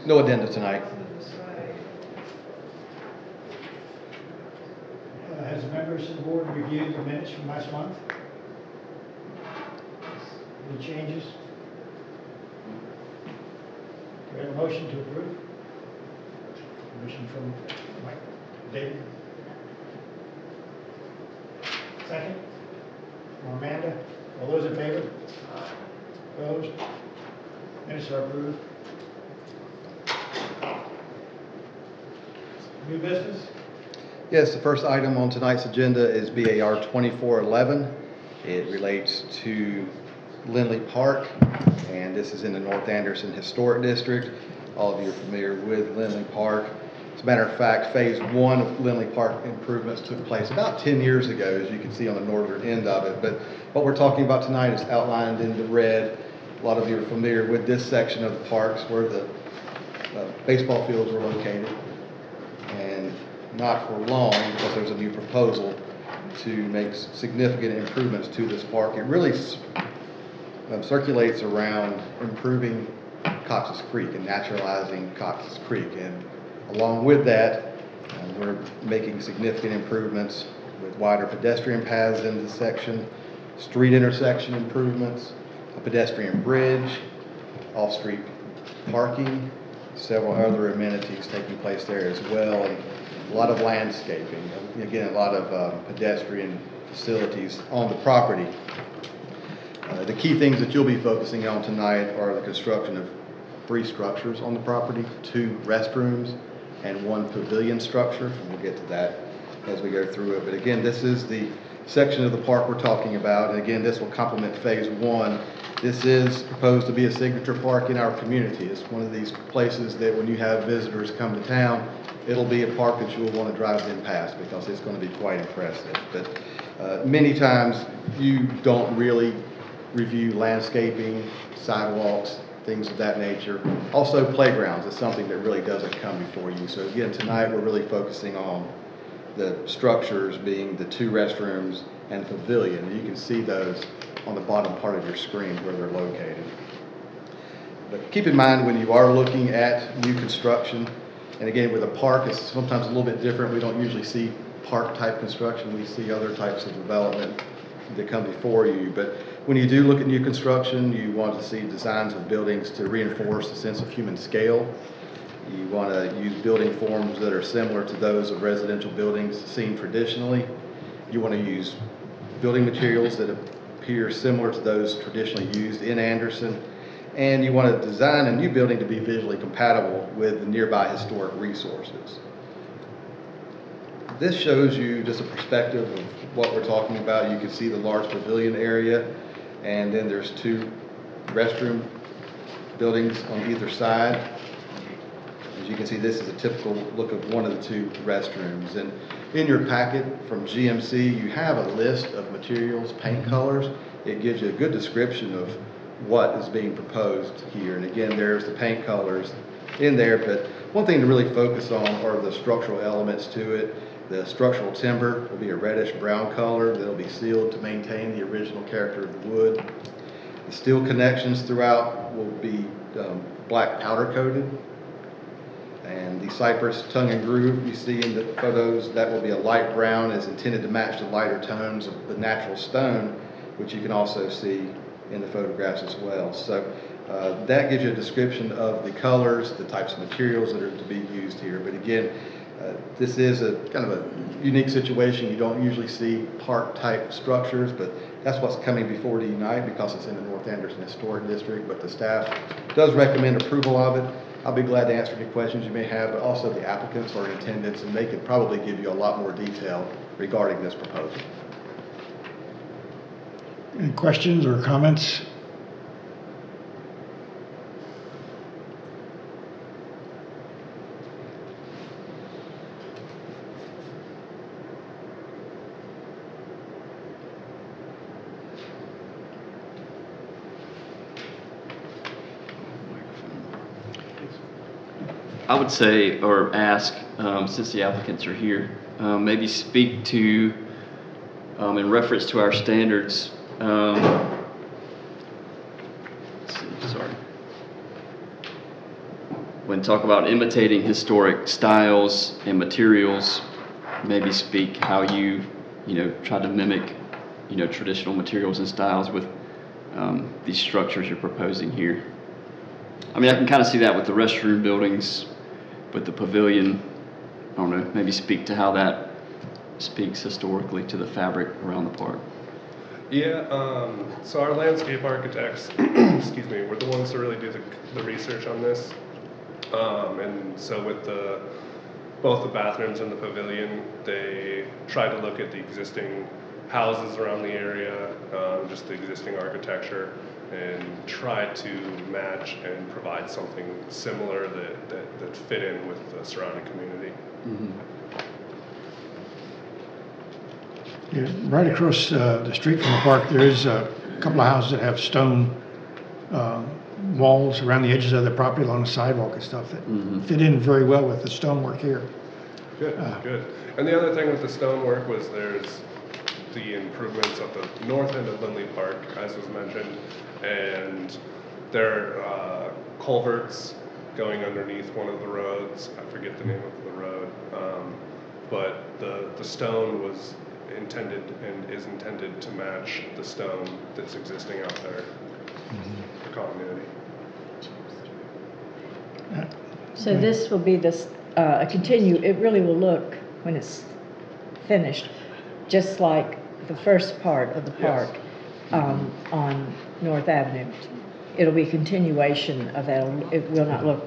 No addenda tonight. Has the members of the board reviewed the minutes from last month? Any changes? We have a motion to approve. Motion from Mike, David. Second. From Amanda. All those in favor? Opposed? Minutes are approved. New business? Yes, the first item on tonight's agenda is BAR 2411. It relates to Lindley Park, and this is in the North Anderson Historic District. All of you are familiar with Lindley Park. As a matter of fact, phase 1 of Lindley Park improvements took place about 10 years ago, as you can see on the northern end of it. But what we're talking about tonight is outlined in the red. A lot of you are familiar with this section of the parks where the baseball fields were located. And not for long, because there's a new proposal to make significant improvements to this park. It really circulates around improving Cox's Creek and naturalizing Cox's Creek. And along with that, we're making significant improvements with wider pedestrian paths in this section, street intersection improvements, a pedestrian bridge, off-street parking, several other amenities taking place there as well, and a lot of landscaping. Again, a lot of pedestrian facilities on the property. The key things that you'll be focusing on tonight are the construction of 3 structures on the property, 2 restrooms, and 1 pavilion structure. And we'll get to that as we go through it. But again, this is the section of the park we're talking about. And again, this will complement phase 1. This is proposed to be a signature park in our community. It's one of these places that when you have visitors come to town, it'll be a park that you'll want to drive them past because it's going to be quite impressive. But many times you don't really review landscaping, sidewalks, things of that nature. Also playgrounds is something that really doesn't come before you. So again, tonight we're really focusing on the structures being the 2 restrooms and pavilion. You can see those on the bottom part of your screen where they're located. But keep in mind when you are looking at new construction, and again with a park it's sometimes a little bit different. We don't usually see park type construction. We see other types of development that come before you. But when you do look at new construction, you want to see designs of buildings to reinforce a sense of human scale. You want to use building forms that are similar to those of residential buildings seen traditionally. You want to use building materials that appear similar to those traditionally used in Anderson. And you want to design a new building to be visually compatible with the nearby historic resources. This shows you just a perspective of what we're talking about. You can see the large pavilion area, and then there's 2 restroom buildings on either side. As you can see, this is a typical look of one of the 2 restrooms. And in your packet from GMC, you have a list of materials, paint colors. It gives you a good description of what is being proposed here. And again, there's the paint colors in there, but one thing to really focus on are the structural elements to it. The structural timber will be a reddish brown color that'll be sealed to maintain the original character of the wood. The steel connections throughout will be black powder coated. And the cypress tongue and groove you see in the photos, that will be a light brown, is intended to match the lighter tones of the natural stone, which you can also see in the photographs as well. So that gives you a description of the colors, the types of materials that are to be used here. But again, this is a kind of a unique situation. You don't usually see park type structures, but that's what's coming before you tonight because it's in the North Anderson Historic District. But the staff does recommend approval of it. I'll be glad to answer any questions you may have, but also the applicants are in attendance and they can probably give you a lot more detail regarding this proposal. Any questions or comments? I would say, or ask, since the applicants are here, maybe speak to, in reference to our standards, let's see, sorry. when talk about imitating historic styles and materials, maybe speak how you try to mimic, traditional materials and styles with these structures you're proposing here. I mean, I can kind of see that with the restroom buildings, with the pavilion. I don't know, maybe speak to how that speaks historically to the fabric around the park. Yeah, so our landscape architects, excuse me, were the ones to really do the research on this. And so with both the bathrooms and the pavilion, they tried to look at the existing houses around the area, just the existing architecture, and try to match and provide something similar that fit in with the surrounding community. Mm-hmm. Yeah, right across the street from the park, there is a couple of houses that have stone walls around the edges of the property along the sidewalk and stuff that fit in very well with the stonework here. Good, good. And the other thing with the stonework was there's the improvements at the north end of Lindley Park, as was mentioned, and there are culverts going underneath one of the roads. I forget the name of the road, but the stone was intended and is intended to match the stone that's existing out there for continuity. So this will be this, it really will look, when it's finished, just like the first part of the park on North Avenue. It'll be a continuation of that. It will not look,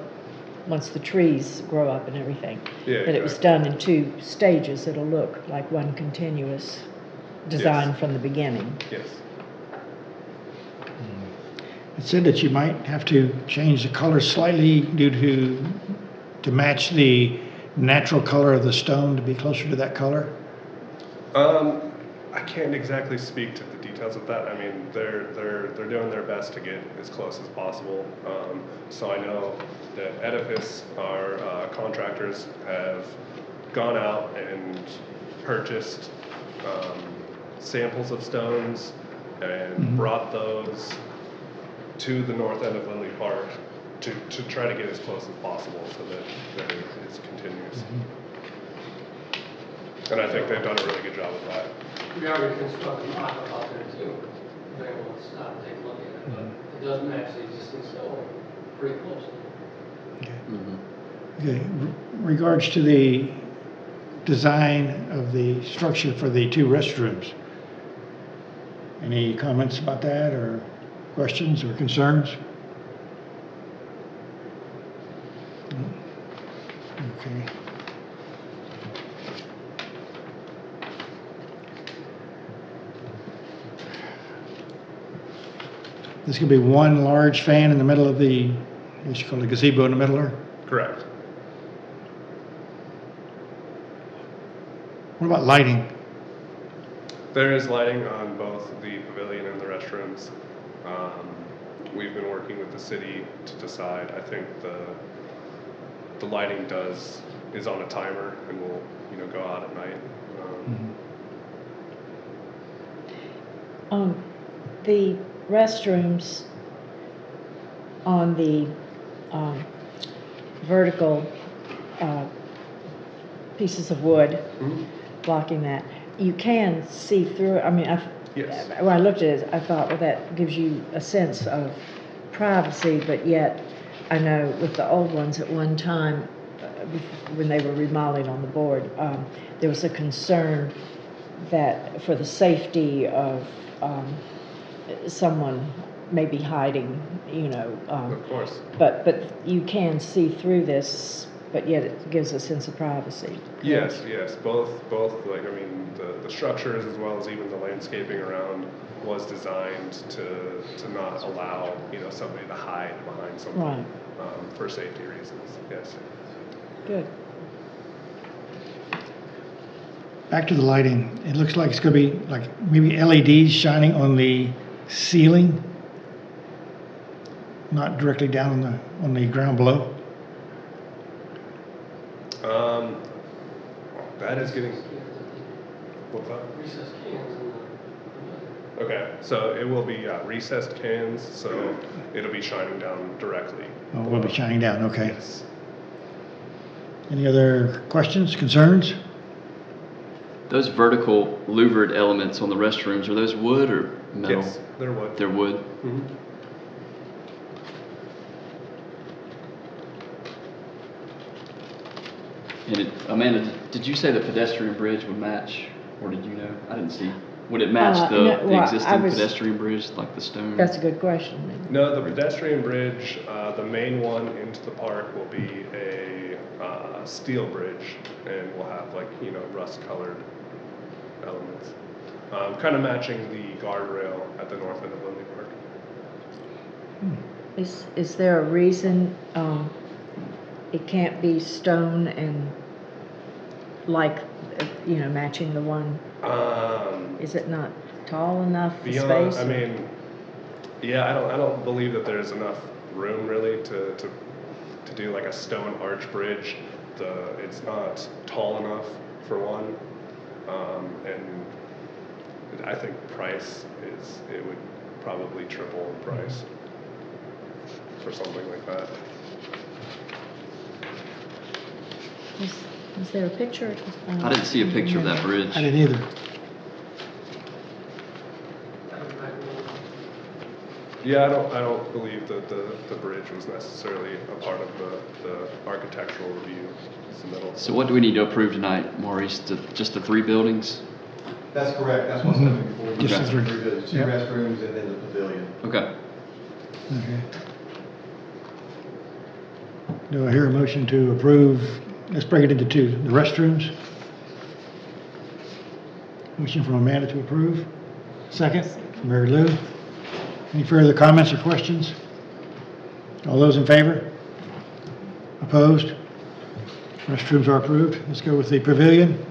once the trees grow up and everything, Yeah, that it was done in 2 stages. It'll look like one continuous design Yes. from the beginning. Yes. It said that you might have to change the color slightly due to match the natural color of the stone to be closer to that color. I can't exactly speak to the details of that. I mean, they're doing their best to get as close as possible. So I know that Edifice, our contractors, have gone out and purchased samples of stones and brought those to the north end of Lindley Park to try to get as close as possible so that it is continuous. And I think they've done a really good job with that. We already constructed a mock-up out there too, if anyone wants to stop and take a look at it, but it does match the existing stone pretty closely. Okay. Regards to the design of the structure for the 2 restrooms. Any comments about that, or questions or concerns? No? Okay. This could be one large fan in the middle of the, what you call a gazebo in the middle there? Correct. What about lighting? There is lighting on both the pavilion and the restrooms. We've been working with the city to decide. I think the lighting is on a timer and will go out at night. The restrooms on the vertical pieces of wood blocking that, you can see through. I mean, Yes. when I looked at it, I thought, well, that gives you a sense of privacy, but yet I know with the old ones at one time, when they were remodeling on the board, there was a concern that for the safety of someone maybe hiding, Of course. but you can see through this, but yet it gives a sense of privacy. Yes, yes. Both. Like, I mean, the structures as well as even the landscaping around was designed to not allow somebody to hide behind something. Right. For safety reasons. Yes. Good. Back to the lighting. It looks like it's going to be like maybe LEDs shining on the ceiling, not directly down on the ground below. That is getting. What's that? Recessed cans in the Okay, so it will be recessed cans, so it'll be shining down directly. Oh, it will be shining down. Okay. Yes. Any other questions, concerns? Those vertical louvered elements on the restrooms, are those wood or metal? Yes, there would. They're wood? Mhm. And Amanda, did you say the pedestrian bridge would match, or did you know? I didn't see. Would it match No, the well, I existing was- pedestrian bridge, like the stone? That's a good question. No, the pedestrian bridge, the main one into the park will be a steel bridge, and will have like, you know, rust-colored elements. Kind of matching the guardrail at the north end of Lindley Park. Is there a reason it can't be stone and like, you know, matching the one? Is it not tall enough, the Beyond, space? I mean, yeah, I don't believe that there's enough room really to do like a stone arch bridge. It's not tall enough for one, and I think it would probably triple in price for something like that. Is there a picture? I didn't see a picture of that bridge. I didn't either. Yeah, I don't believe that the bridge was necessarily a part of the architectural review submittal. So what do we need to approve tonight, Maurice? Just the 3 buildings? That's correct, that's what's coming before you. Just the three. The 2 Yep. restrooms and then the pavilion. Okay. Okay. Do I hear a motion to approve? Let's break it into 2. The restrooms. Motion from Amanda to approve. Second, from Mary Lou. Any further comments or questions? All those in favor? Opposed? Restrooms are approved. Let's go with the pavilion.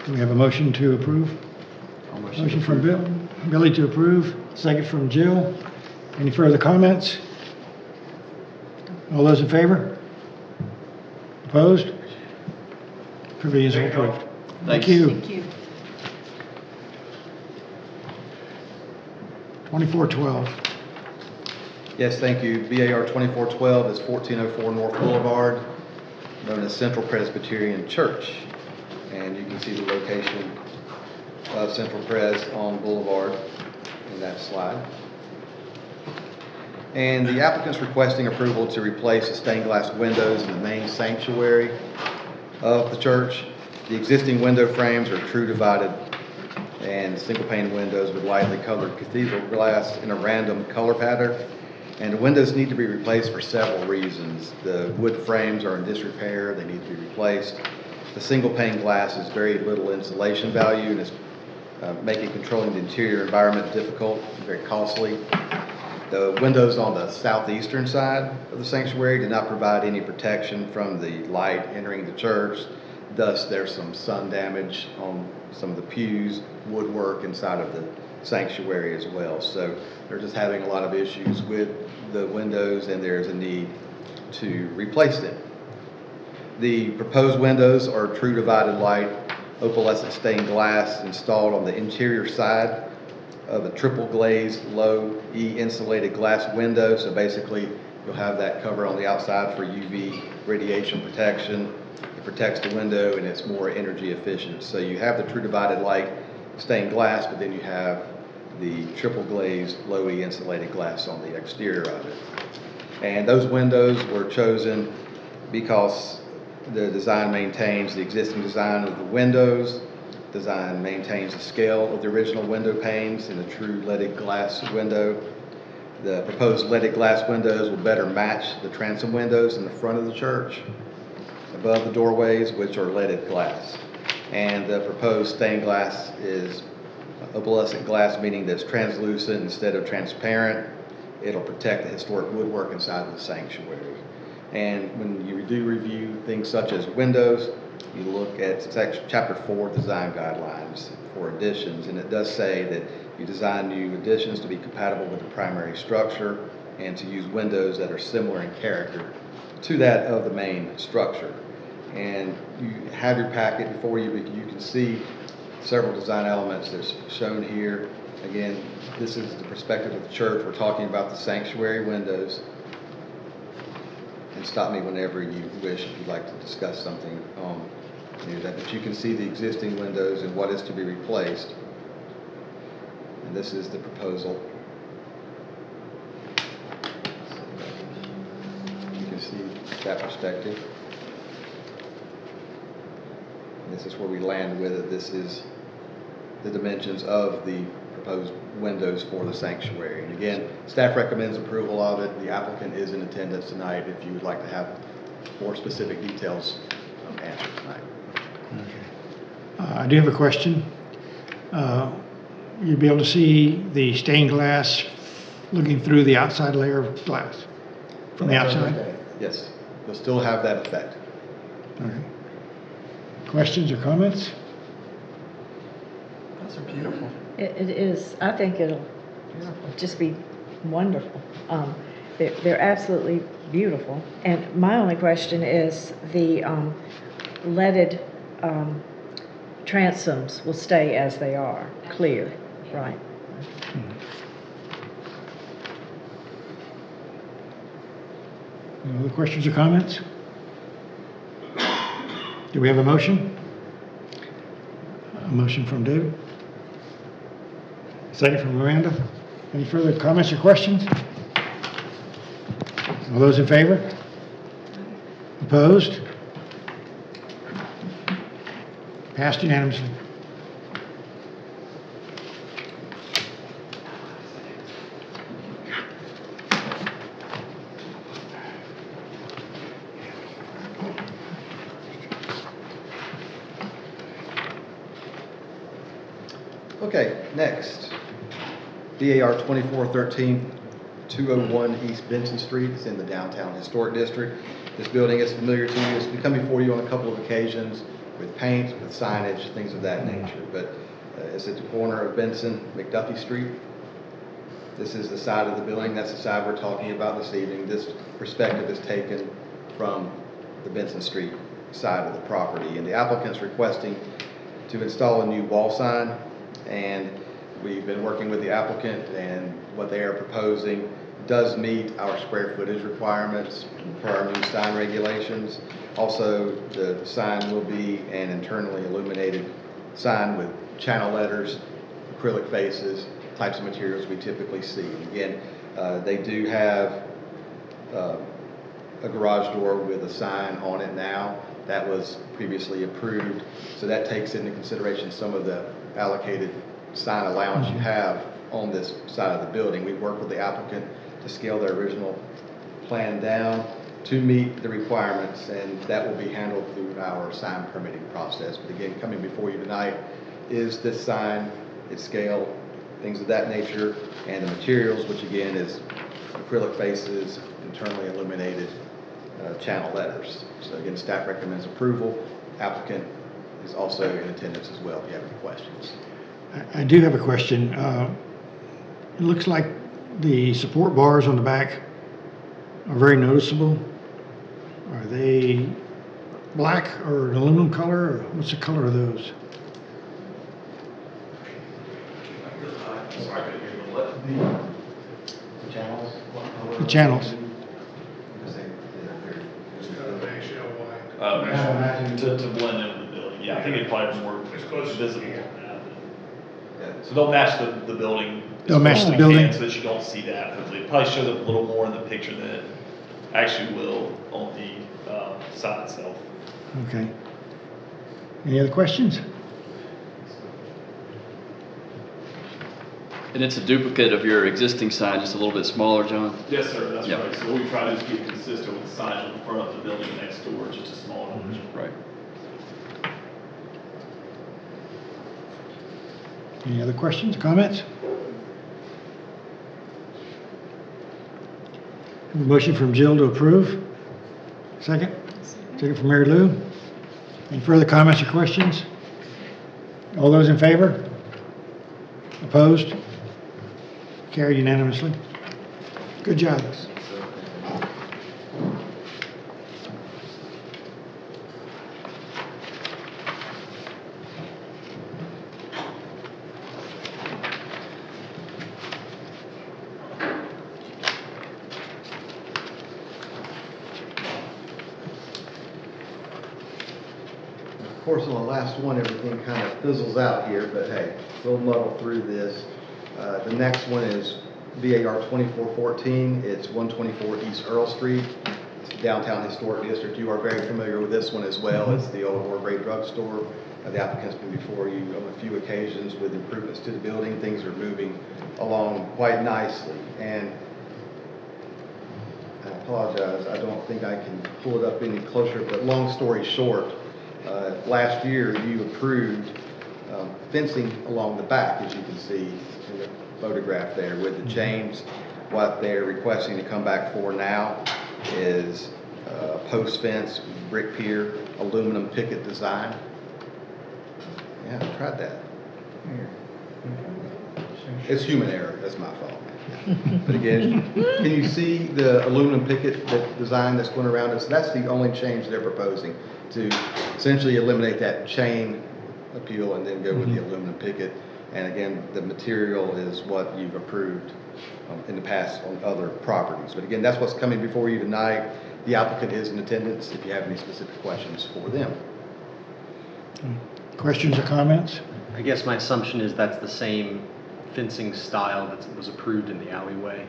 Do we have a motion to approve? I'll Motion from Billy to approve, second from Jill. Any further comments? All those in favor? Opposed? Pavilions are Thank you. approved. Thank Thanks. you. Thank you. 2412. Yes, thank you. BAR 2412 is 1404 North Boulevard, known as Central Presbyterian Church. And you can see the location of Central Pres on Boulevard in that slide. And the applicant's requesting approval to replace the stained glass windows in the main sanctuary of the church. The existing window frames are true divided and single pane windows with lightly colored cathedral glass in a random color pattern. And the windows need to be replaced for several reasons. The wood frames are in disrepair, they need to be replaced. The single pane glass has very little insulation value and is making controlling the interior environment difficult and very costly. The windows on the southeastern side of the sanctuary do not provide any protection from the light entering the church. Thus, there's some sun damage on some of the pews, woodwork inside of the sanctuary as well. So they're just having a lot of issues with the windows, and there's a need to replace them. The proposed windows are true divided light opalescent stained glass installed on the interior side of a triple glazed low E insulated glass window. So basically you'll have that cover on the outside for UV radiation protection. It protects the window and it's more energy efficient. So you have the true divided light stained glass, but then you have the triple glazed low E insulated glass on the exterior of it. And those windows were chosen because the design maintains the existing design of the windows. Design maintains the scale of the original window panes in a true leaded glass window. The proposed leaded glass windows will better match the transom windows in the front of the church above the doorways, which are leaded glass. And the proposed stained glass is opalescent glass, meaning that it's translucent instead of transparent. It'll protect the historic woodwork inside of the sanctuary. And when you do review things such as windows, you look at Chapter 4 Design Guidelines for additions, and it does say that you design new additions to be compatible with the primary structure and to use windows that are similar in character to that of the main structure. And you have your packet before you, but you can see several design elements that's shown here. Again, this is the perspective of the church. We're talking about the sanctuary windows. and stop me whenever you wish if you'd like to discuss something on any of that. But you can see the existing windows and what is to be replaced. And this is the proposal. You can see that perspective. And this is where we land with it. This is the dimensions of the proposed windows for the sanctuary. And again, staff recommends approval of it. The applicant is in attendance tonight if you would like to have more specific details answered tonight. I do have a question. You'll be able to see the stained glass looking through the outside layer of glass from the outside? Yes, you'll still have that effect. All right. Questions or comments? Those are beautiful. It is, I think it'll just be wonderful. They're absolutely beautiful. And my only question is the leaded transoms will stay as they are, clear, right? Any other questions or comments? Do we have a motion? A motion from David? Second from Miranda. Any further comments or questions? All those in favor? Opposed? Passed unanimously. Okay, next. DAR 2413, 201 East Benson Street. It's in the downtown historic district. This building is familiar to you. It's been coming before you on a couple of occasions with paint, with signage, things of that nature. But it's at the corner of Benson, McDuffie Street. This is the side of the building. That's the side we're talking about this evening. This perspective is taken from the Benson Street side of the property. And the applicant's requesting to install a new wall sign. And we've been working with the applicant, and what they are proposing does meet our square footage requirements per our new sign regulations. Also, the sign will be an internally illuminated sign with channel letters, acrylic faces, types of materials we typically see. And again, they do have a garage door with a sign on it now. That was previously approved, so that takes into consideration some of the allocated sign allowance you have on this side of the building. We worked with the applicant to scale their original plan down to meet the requirements, and that will be handled through our sign permitting process. But again, coming before you tonight is this sign, its scale, things of that nature, and the materials, which again is acrylic faces, internally illuminated channel letters. So again, staff recommends approval. Applicant is also in attendance as well if you have any questions. I do have a question. It looks like the support bars on the back are very noticeable. Are they black or an aluminum color, or what's the color of those? The channels? The channels. To blend in with the building. Yeah, I think it probably more As close as visible. you can. So they'll match the building. as They'll match close the as we building. can, so that you don't see that, because it probably shows up a little more in the picture than it actually will on the sign itself. Okay. Any other questions? And it's a duplicate of your existing sign, just a little bit smaller, John? Yes, sir, that's Yeah. right. So what we try to do is keep consistent with the signage on the front of the building next door, just a smaller version. Right. Any other questions, comments? Have a motion from Jill to approve. Second? Second from Mary Lou. Any further comments or questions? All those in favor? Opposed? Carried unanimously. Good job. course, on the last one, everything kind of fizzles out here, but hey, we'll muddle through this. The next one is VAR 2414. It's 124 East Earl Street. It's downtown historic district. You are very familiar with this one as well. It's the old Orgray drugstore. The applicant's been before you on a few occasions with improvements to the building. Things are moving along quite nicely. And I apologize, I don't think I can pull it up any closer, but long story short, last year you approved fencing along the back, as you can see in the photograph there with the chains. What they're requesting to come back for now is a post fence, brick pier, aluminum picket design. Yeah, I tried that. It's human error, that's my fault. But again, can you see the aluminum picket design that's going around us? That's the only change they're proposing, to essentially eliminate that chain appeal and then go with the aluminum picket. And again, the material is what you've approved in the past on other properties. But again, that's what's coming before you tonight. The applicant is in attendance if you have any specific questions for them. Questions or comments? I guess my assumption is that's the same fencing style that was approved in the alleyway.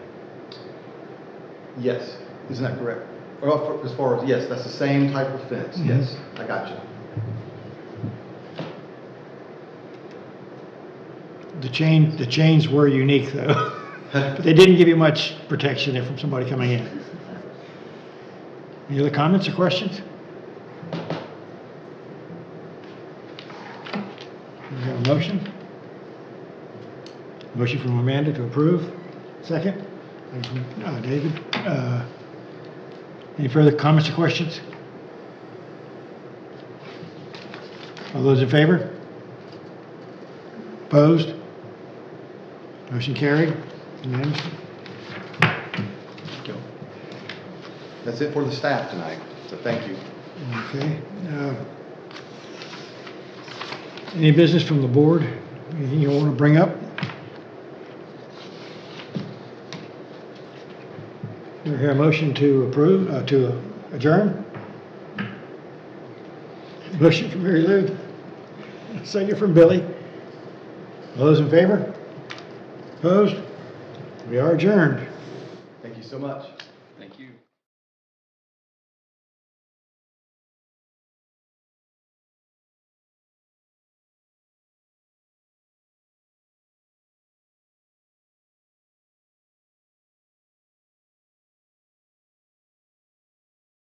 Yes, isn't that correct? Well, as far as, yes, that's the same type of fence. Yes, I got you. The chains were unique though, but they didn't give you much protection there from somebody coming in. Any other comments or questions? We have a motion? Motion from Amanda to approve. Second? From David. Any further comments or questions? All those in favor? Opposed? Motion carried. Unanimously. That's it for the staff tonight, so thank you. Okay. Any business from the board? Anything you want to bring up? Do I hear a motion to approve, to adjourn? Motion from Mary Lou. Second from Billy. All those in favor? Opposed? We are adjourned. Thank you so much.